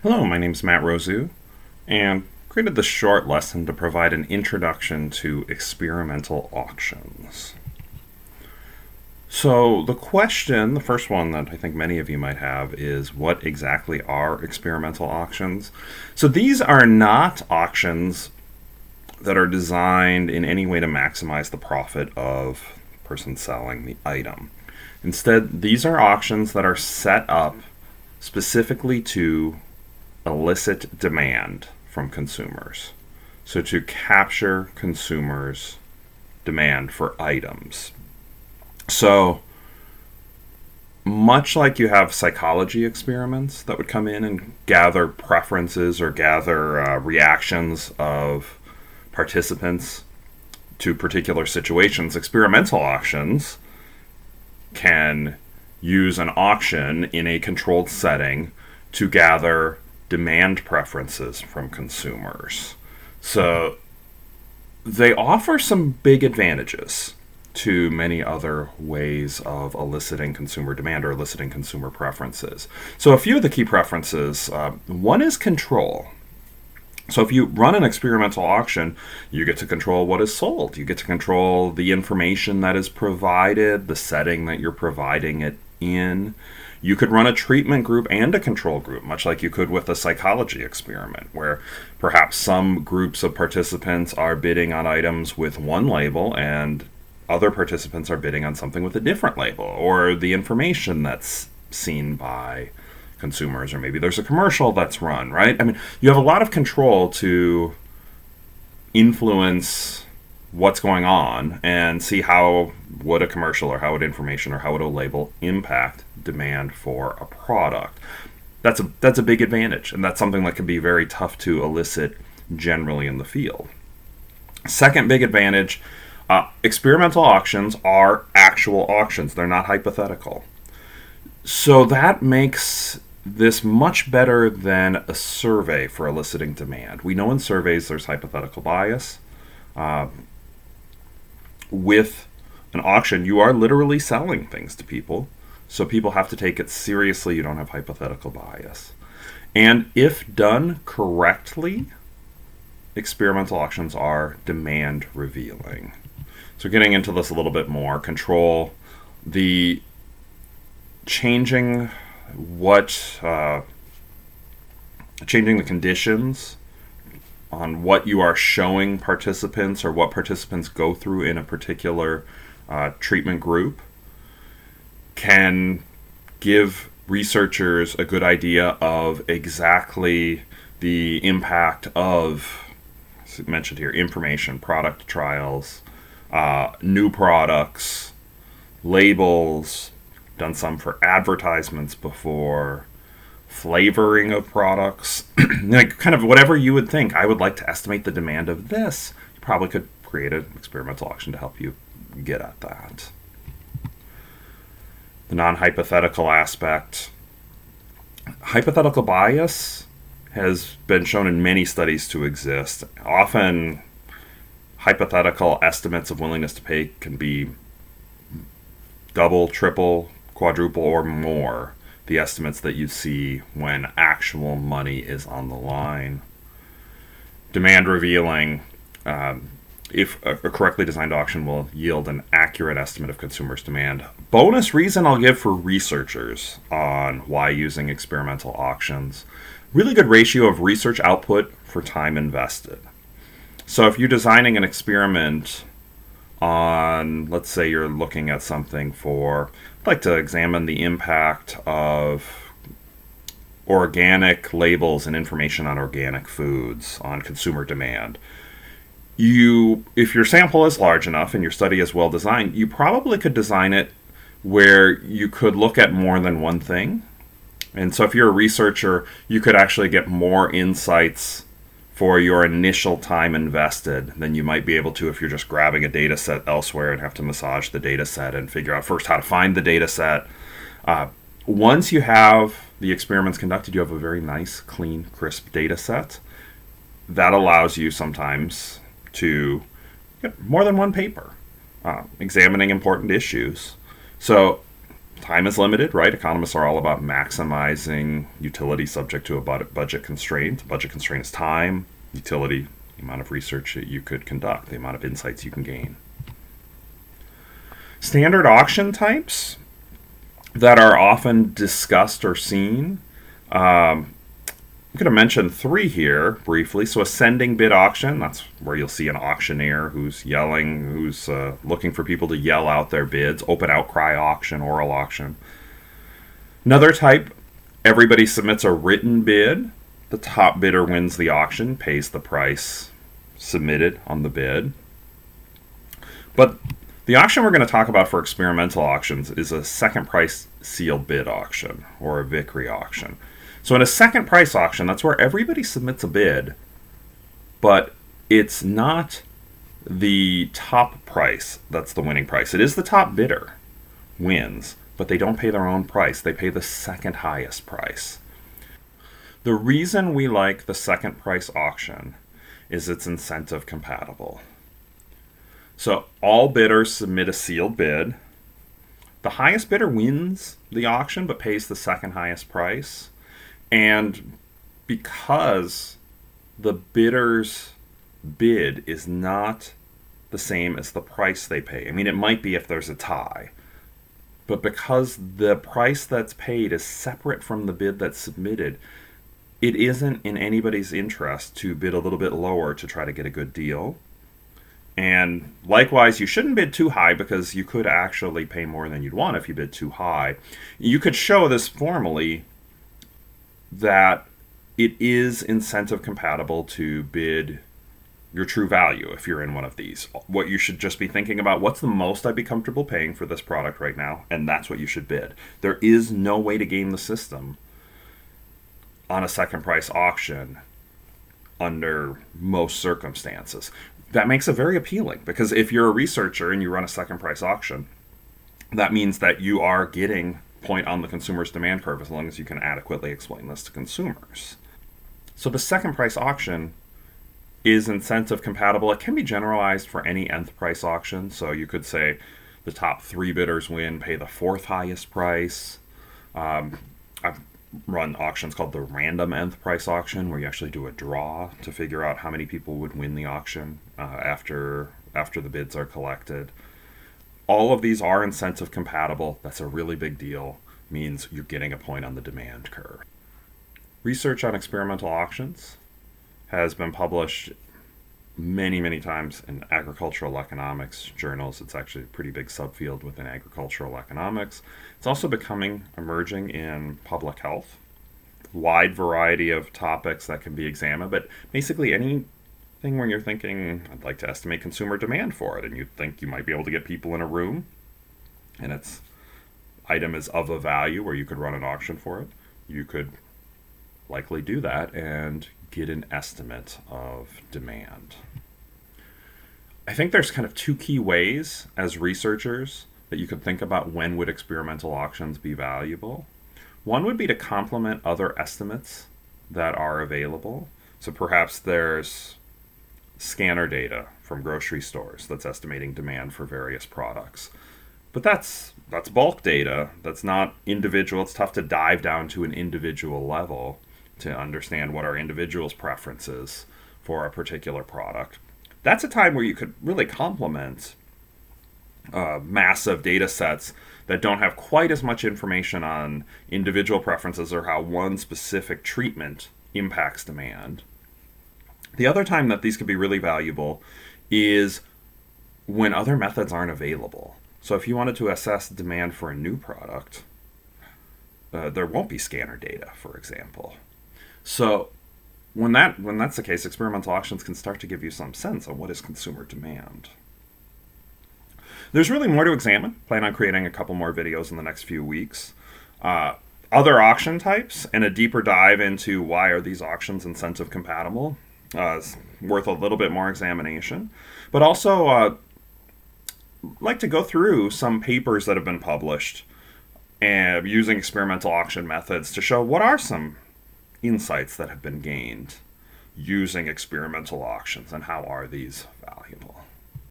Hello, my name is Matt Rousu, and created this short lesson to provide an introduction to experimental auctions. So, the first one that I think many of you might have, is what exactly are experimental auctions? So, these are not auctions that are designed in any way to maximize the profit of the person selling the item. Instead, these are auctions that are set up specifically to elicit demand from consumers. So to capture consumers' demand for items. So much like you have psychology experiments that would come in and gather preferences or gather reactions of participants to particular situations, experimental auctions can use an auction in a controlled setting to gather demand preferences from consumers. So they offer some big advantages to many other ways of eliciting consumer demand or eliciting consumer preferences. So a few of the key preferences, one is control. So if you run an experimental auction, you get to control what is sold. You get to control the information that is provided, the setting that you're providing it in. You could run a treatment group and a control group, much like you could with a psychology experiment, where perhaps some groups of participants are bidding on items with one label and other participants are bidding on something with a different label, or the information that's seen by consumers, or maybe there's a commercial that's run, right? I mean, you have a lot of control to influence what's going on and see how would a commercial or how would information or how would a label impact demand for a product. That's a big advantage, and that's something that can be very tough to elicit generally in the field. Second big advantage, experimental auctions are actual auctions. They're not hypothetical. So that makes this much better than a survey for eliciting demand. We know in surveys there's hypothetical bias. With an auction, you are literally selling things to people, so people have to take it seriously. You don't have hypothetical bias. And if done correctly, experimental auctions are demand revealing. So getting into this a little bit more, control, the changing the conditions on what you are showing participants or what participants go through in a particular treatment group can give researchers a good idea of exactly the impact of, as mentioned here, information, product trials, new products, labels, done some for advertisements before, flavoring of products, like kind of whatever you would think. I would like to estimate the demand of this. You probably could create an experimental auction to help you get at that. The non-hypothetical aspect. Hypothetical bias has been shown in many studies to exist. Often, hypothetical estimates of willingness to pay can be double, triple, quadruple, or more the estimates that you see when actual money is on the line. Demand revealing, if a correctly designed auction will yield an accurate estimate of consumers' demand. Bonus reason I'll give for researchers on why using experimental auctions. Really good ratio of research output for time invested. So if you're designing an experiment on, let's say you're looking at something for, I'd like to examine the impact of organic labels and information on organic foods on consumer demand. If your sample is large enough and your study is well designed, you probably could design it where you could look at more than one thing. And so if you're a researcher, you could actually get more insights for your initial time invested than you might be able to if you're just grabbing a data set elsewhere and have to massage the data set and figure out first how to find the data set. Once you have the experiments conducted, you have a very nice, clean, crisp data set. That allows you sometimes to get more than one paper examining important issues. So Time is limited, right? Economists are all about maximizing utility subject to a budget constraint. Budget constraint is time, utility, the amount of research that you could conduct, the amount of insights you can gain. Standard auction types that are often discussed or seen. I'm going to mention 3 here briefly. So ascending bid auction, that's where you'll see an auctioneer who's yelling, who's looking for people to yell out their bids. Open outcry auction, oral auction. Another type, everybody submits a written bid. The top bidder wins the auction, pays the price submitted on the bid. But the auction we're going to talk about for experimental auctions is a second price sealed bid auction, or a Vickrey auction. So in a second price auction, that's where everybody submits a bid, but it's not the top price that's the winning price. It is the top bidder wins, but they don't pay their own price. They pay the second highest price. The reason we like the second price auction is it's incentive compatible. So all bidders submit a sealed bid. The highest bidder wins the auction but pays the second highest price. And because the bidder's bid is not the same as the price they pay, I mean, it might be if there's a tie, but because the price that's paid is separate from the bid that's submitted, it isn't in anybody's interest to bid a little bit lower to try to get a good deal. And likewise, you shouldn't bid too high because you could actually pay more than you'd want if you bid too high. You could show this formally that it is incentive compatible to bid your true value if you're in one of these. What you should just be thinking about, what's the most I'd be comfortable paying for this product right now? And that's what you should bid. There is no way to game the system on a second price auction under most circumstances. That makes it very appealing because if you're a researcher and you run a second price auction, that means that you are getting point on the consumer's demand curve as long as you can adequately explain this to consumers. So the second price auction is incentive compatible. It can be generalized for any nth price auction. So you could say the top 3 bidders win, pay the 4th highest price. I've run auctions called the random nth price auction where you actually do a draw to figure out how many people would win the auction after the bids are collected. All of these are incentive compatible. That's a really big deal. Means you're getting a point on the demand curve. Research on experimental auctions has been published many, many times in agricultural economics journals. It's actually a pretty big subfield within agricultural economics. It's also emerging in public health. Wide variety of topics that can be examined, but basically any when you're thinking, I'd like to estimate consumer demand for it, and you think you might be able to get people in a room, and its item is of a value where you could run an auction for it, you could likely do that and get an estimate of demand. I think there's kind of 2 key ways as researchers that you could think about when would experimental auctions be valuable. One would be to complement other estimates that are available. So perhaps there's scanner data from grocery stores that's estimating demand for various products. But that's bulk data. That's not individual. It's tough to dive down to an individual level to understand what our individual's preference is for a particular product. That's a time where you could really complement massive data sets that don't have quite as much information on individual preferences or how one specific treatment impacts demand. The other time that these could be really valuable is when other methods aren't available. So if you wanted to assess demand for a new product, there won't be scanner data, for example. So when that's the case, experimental auctions can start to give you some sense of what is consumer demand. There's really more to examine. Plan on creating a couple more videos in the next few weeks. Other auction types and a deeper dive into why are these auctions incentive compatible is worth a little bit more examination. But also like to go through some papers that have been published and using experimental auction methods to show what are some insights that have been gained using experimental auctions and how are these valuable.